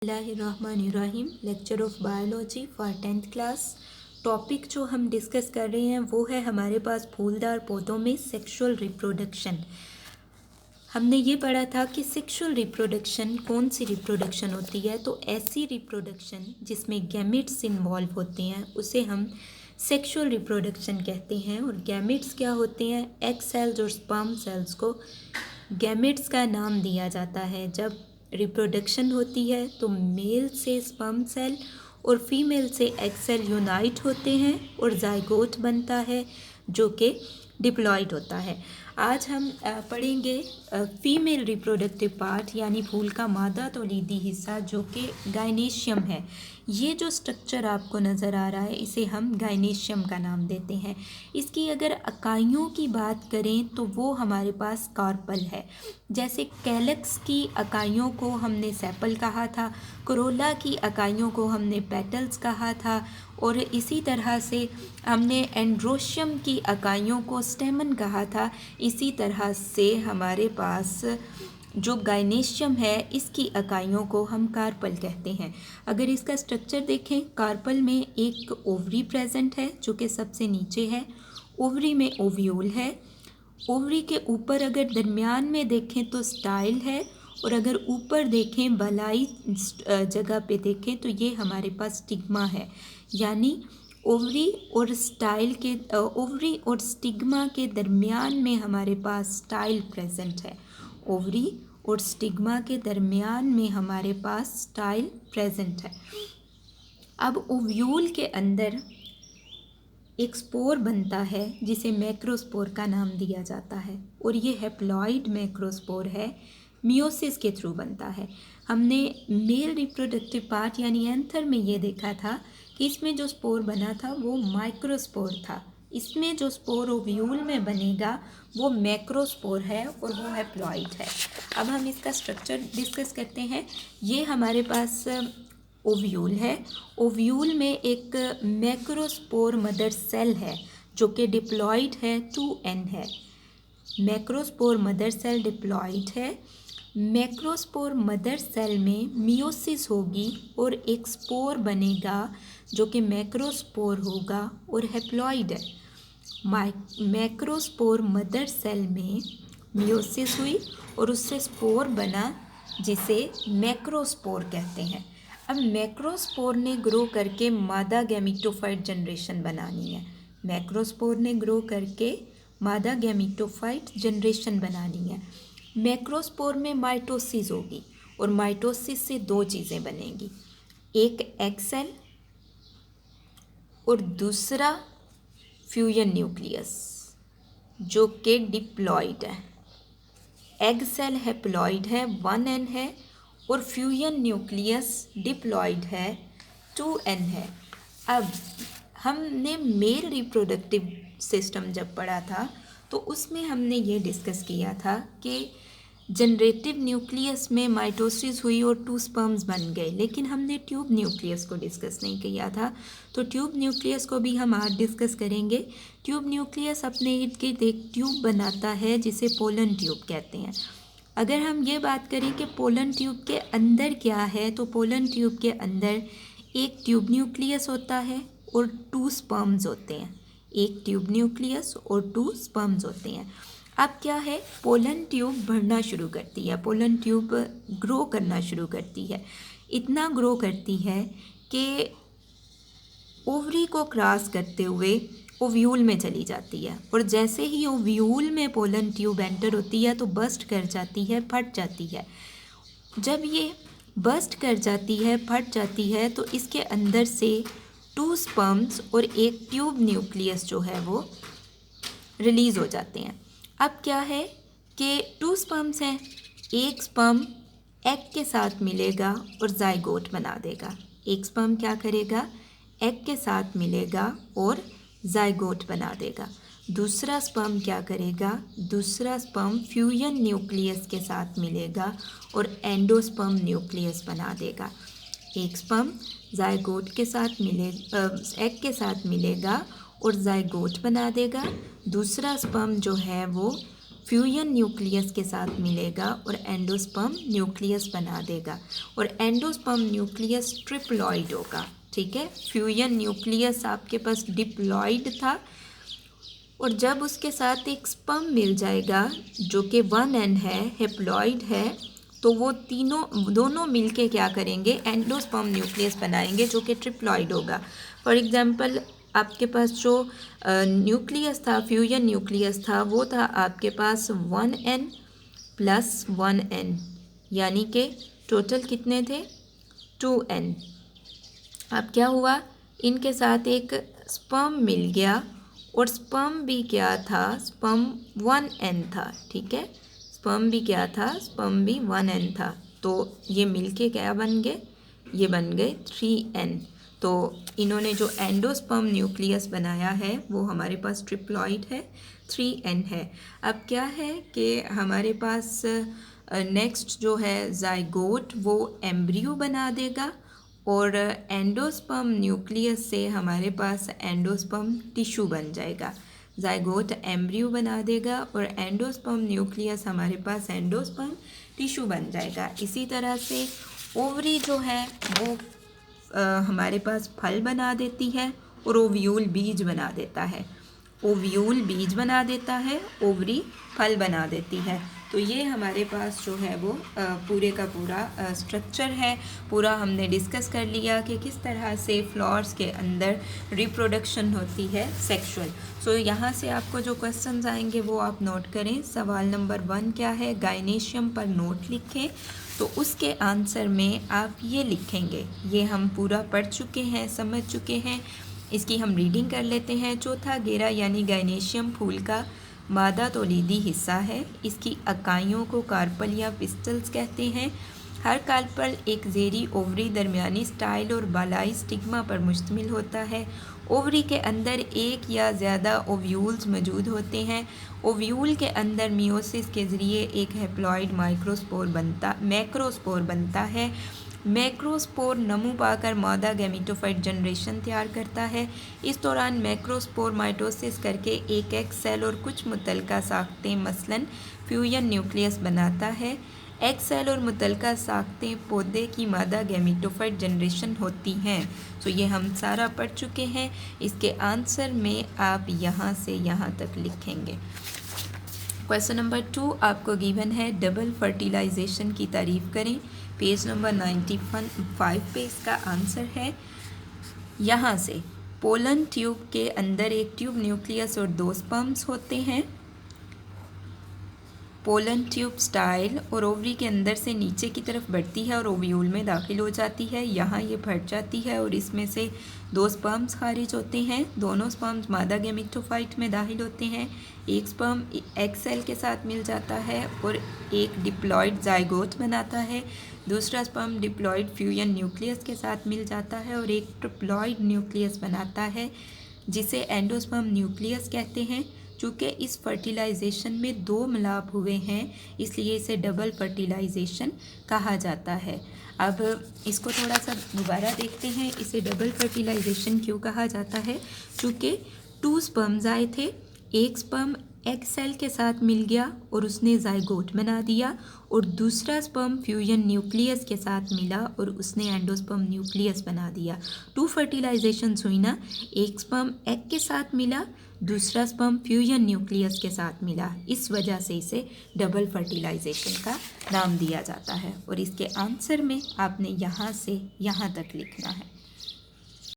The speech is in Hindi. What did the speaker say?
बिस्मिल्लाहिर्रहमानिर्रहीम। Lecture of biology for 10th class. Topic जो हम डिस्कस कर रहे हैं वो है हमारे पास फूलदार पौधों में सेक्सुअल रिप्रोडक्शन। हमने ये पढ़ा था कि सेक्सुअल रिप्रोडक्शन कौन सी रिप्रोडक्शन होती है, तो ऐसी रिप्रोडक्शन जिसमें गैमेट्स इन्वॉल्व होते हैं उसे हम सेक्सुअल रिप्रोडक्शन कहते हैं। और गैमेट्स क्या होते हैं? एग सेल्स और स्पर्म सेल्स को गैमेट्स का नाम दिया जाता है। जब रिप्रोडक्शन होती है तो मेल से स्पर्म सेल और फीमेल से एग सेल यूनाइट होते हैं और जाइगोट बनता है जो कि डिप्लॉयड होता है। आज हम पढ़ेंगे फीमेल रिप्रोडक्टिव पार्ट यानी फूल का मादा तौलीदी हिस्सा जो कि गायनेशियम है। ये जो स्ट्रक्चर आपको नज़र आ रहा है इसे हम गायनेशियम का नाम देते हैं। इसकी अगर इकाइयों की बात करें तो वो हमारे पास कार्पल है। जैसे कैलक्स की इकाइयों को हमने सेपल कहा था, कोरोला की इकाइयों को हमने पेटल्स कहा था, और इसी तरह से हमने एंड्रोशियम की इकाइयों को स्टेमन कहा था। इसी तरह से हमारे पास जो गायनेशियम है इसकी इकाइयों को हम कार्पल कहते हैं। अगर इसका स्ट्रक्चर देखें, कार्पल में एक ओवरी प्रेजेंट है जो कि सबसे नीचे है। ओवरी में ओव्यूल है। ओवरी के ऊपर अगर दरमियान में देखें तो स्टाइल है, और अगर ऊपर देखें बलाई जगह पे देखें तो ये हमारे पास स्टिग्मा है। यानी ओवरी और स्टिग्मा के दरमियान में हमारे पास स्टाइल प्रेजेंट है। ओवरी और स्टिग्मा के दरमियान में हमारे पास स्टाइल प्रेजेंट है। अब ओव्यूल के अंदर एक स्पोर बनता है जिसे मैक्रोस्पोर का नाम दिया जाता है, और ये हैप्लॉइड मैक्रोस्पोर है, मियोसिस के थ्रू बनता है। हमने मेल रिप्रोडक्टिव पार्ट यानी एंथर में ये देखा था कि इसमें जो स्पोर बना था वो माइक्रोस्पोर था। इसमें जो स्पोर ओव्यूल में बनेगा वो मैक्रोस्पोर है और वो हैप्लॉइड है। अब हम इसका स्ट्रक्चर डिस्कस करते हैं। ये हमारे पास ओव्यूल है। ओव्यूल में एक मैक्रोस्पोर मदर सेल है जो कि डिप्लॉइड है, 2n है। मैक्रोस्पोर मदर सेल डिप्लॉइड है। मैक्रोस्पोर मदर सेल में मियोसिस होगी और एक स्पोर बनेगा जो कि मैक्रोस्पोर होगा और हैप्लॉइड है। मैक्रोस्पोर मदर सेल में मियोसिस हुई और उससे स्पोर बना जिसे मैक्रोस्पोर कहते हैं। अब मैक्रोस्पोर ने ग्रो करके मादा गैमीटोफाइट जनरेशन बनानी है। मैक्रोस्पोर ने ग्रो करके मादा गैमीटोफाइट जनरेशन बनानी है। मैक्रोस्पोर में माइटोसिस होगी और माइटोसिस से दो चीज़ें बनेंगी, एक एग सेल और दूसरा फ्यूजन न्यूक्लियस जो कि डिप्लॉइड है। एग सेल हैप्लॉइड है, 1n है, और फ्यूजन न्यूक्लियस डिप्लॉइड है, 2n है। अब हमने मेल रिप्रोडक्टिव सिस्टम जब पढ़ा था तो उसमें हमने ये डिस्कस किया था कि जनरेटिव न्यूक्लियस में माइटोसिस हुई और 2 स्पर्म्स बन गए, लेकिन हमने ट्यूब न्यूक्लियस को डिस्कस नहीं किया था। तो ट्यूब न्यूक्लियस को भी हम आज डिस्कस करेंगे। ट्यूब न्यूक्लियस अपने इर्द गिर्द एक ट्यूब बनाता है जिसे पोलन ट्यूब कहते हैं। अगर हम ये बात करें कि पोलन ट्यूब के अंदर क्या है, तो पोलन ट्यूब के अंदर एक ट्यूब न्यूक्लियस होता है और 2 स्पर्म्स होते हैं। एक ट्यूब न्यूक्लियस और 2 स्पर्म्स होते हैं। अब क्या है, पोलन ट्यूब बढ़ना शुरू करती है, पोलन ट्यूब ग्रो करना शुरू करती है। इतना ग्रो करती है कि ओवरी को क्रॉस करते हुए ओव्यूल में चली जाती है, और जैसे ही ओव्यूल में पोलन ट्यूब एंटर होती है तो बस्ट कर जाती है, फट जाती है। जब ये बस्ट कर जाती है, फट जाती है, तो इसके अंदर से 2 स्पर्म्स और एक ट्यूब न्यूक्लियस जो है वो रिलीज़ हो जाते हैं। अब क्या है कि 2 स्पर्म्स हैं, एक स्पर्म एग के साथ मिलेगा और जाइगोट बना देगा। एक स्पर्म क्या करेगा, एग के साथ मिलेगा और जाइगोट बना देगा। दूसरा स्पर्म क्या करेगा, दूसरा स्पर्म फ्यूजन न्यूक्लियस के साथ मिलेगा और एंडोस्पर्म न्यूक्लियस बना देगा। एक स्पर्म जाइगोट के साथ एग के साथ मिलेगा और जाइगोट बना देगा। दूसरा स्पर्म जो है वो फ्यूजन न्यूक्लियस के साथ मिलेगा और एंडोस्पर्म न्यूक्लियस बना देगा और एंडोस्पर्म न्यूक्लियस ट्रिप्लॉइड होगा। ठीक है, फ्यूजन न्यूक्लियस आपके पास डिप्लॉइड था और जब उसके साथ एक स्पर्म मिल जाएगा जो कि 1n है, हेप्लॉइड है, तो वो दोनों मिलके क्या करेंगे, एंडोस्पर्म न्यूक्लियस बनाएंगे जो कि ट्रिप्लॉइड होगा। फॉर एग्जांपल आपके पास जो न्यूक्लियस था, फ्यूजन न्यूक्लियस था, वो था आपके पास 1n + 1n, यानी कि टोटल कितने थे, 2n। अब क्या हुआ, इनके साथ एक स्पर्म मिल गया और स्पर्म भी क्या था, स्पर्म 1n था। ठीक है, स्पर्म भी क्या था, स्पर्म भी 1n था। तो ये मिलके क्या बन गए, ये बन गए 3n। तो इन्होंने जो एंडोस्पर्म न्यूक्लियस बनाया है वो हमारे पास ट्रिप्लॉइड है, 3n है। अब क्या है कि हमारे पास नेक्स्ट जो है जाइगोट, वो एम्ब्रियो बना देगा और एंडोस्पर्म न्यूक्लियस से हमारे पास एंडोस्पर्म टिश्यू बन जाएगा। जाइगोट एम्ब्रियो बना देगा और एंडोस्पर्म न्यूक्लियस हमारे पास एंडोस्पर्म टिश्यू बन जाएगा। इसी तरह से ओवरी जो है वो हमारे पास फल बना देती है और ओव्यूल बीज बना देता है। ओव्यूल बीज बना देता है, ओवरी फल बना देती है। तो ये हमारे पास जो है वो पूरे का पूरा स्ट्रक्चर है। पूरा हमने डिस्कस कर लिया कि किस तरह से फ्लावर्स के अंदर रिप्रोडक्शन होती है सेक्सुअल। सो यहाँ से आपको जो क्वेश्चंस आएंगे वो आप नोट करें। सवाल नंबर 1 क्या है, गायनेशियम पर नोट लिखें। तो उसके आंसर में आप ये लिखेंगे, ये हम पूरा पढ़ चुके हैं, समझ चुके हैं। इसकी हम रीडिंग कर लेते हैं। चौथा घेरा यानी गायनेशियम फूल का मादा तौलीदी हिस्सा है। इसकी इकाइयों को कार्पल या पिस्टल्स कहते हैं। हर कार्पल एक ज़ेरी ओवरी, दरमियानी स्टाइल और बालाई स्टिग्मा पर मुश्तमिल होता है। ओवरी के अंदर एक या ज़्यादा ओव्यूल्स मौजूद होते हैं। ओव्यूल के अंदर मियोसिस के ज़रिए एक हैप्लॉइड मैक्रोस्पोर बनता है। मैक्रोस्पोर नमू पाकर मादा गैमीटोफाइट जनरेशन तैयार करता है। इस दौरान मैक्रोस्पोर माइटोसिस करके एक एग सेल और कुछ मुतलका साख्तें मसलन फ्यूजन न्यूक्लियस बनाता है। एग सेल और मुतलका साख्तें पौधे की मादा गैमीटोफाइट जनरेशन होती हैं। तो ये हम सारा पढ़ चुके हैं। इसके आंसर में आप यहाँ से यहाँ तक लिखेंगे। क्वेश्चन नंबर 2 आपको गिवन है, डबल फर्टिलाइजेशन की तारीफ़ करें। पेज नंबर 95 पे इसका आंसर है। यहाँ से पोलन ट्यूब के अंदर एक ट्यूब न्यूक्लियस और 2 स्पर्म्स होते हैं। पोलन ट्यूब स्टाइल और ओवरी के अंदर से नीचे की तरफ बढ़ती है और ओव्यूल में दाखिल हो जाती है। यहाँ ये फट जाती है और इसमें से 2 स्पर्म्स खारिज होते हैं। दोनों स्पर्म्स मादा गैमीटोफाइट में दाखिल होते हैं। एक स्पर्म एग सेल के साथ मिल जाता है और एक डिप्लॉइड जाइगोट बनाता है। दूसरा स्पर्म डिप्लॉइड फ्यूजन न्यूक्लियस के साथ मिल जाता है और एक ट्रिप्लॉइड न्यूक्लियस बनाता है जिसे एंडोस्पर्म न्यूक्लियस कहते हैं। चूँकि इस फर्टिलाइजेशन में 2 मिलाप हुए हैं इसलिए इसे डबल फर्टिलाइजेशन कहा जाता है। अब इसको थोड़ा सा दोबारा देखते हैं, इसे डबल फर्टिलाइजेशन क्यों कहा जाता है। चूँकि 2 स्पर्म्स आए थे, एक स्पर्म एग सेल के साथ मिल गया और उसने जाइगोट बना दिया और दूसरा स्पर्म फ्यूजन न्यूक्लियस के साथ मिला और उसने एंडोस्पर्म न्यूक्लियस बना दिया। 2 फर्टिलाइजेशन हुई ना, एक स्पर्म एग के साथ मिला, दूसरा स्पर्म फ्यूजन न्यूक्लियस के साथ मिला। इस वजह से इसे डबल फर्टिलाइजेशन का नाम दिया जाता है। और इसके आंसर में आपने यहाँ से यहाँ तक लिखना है।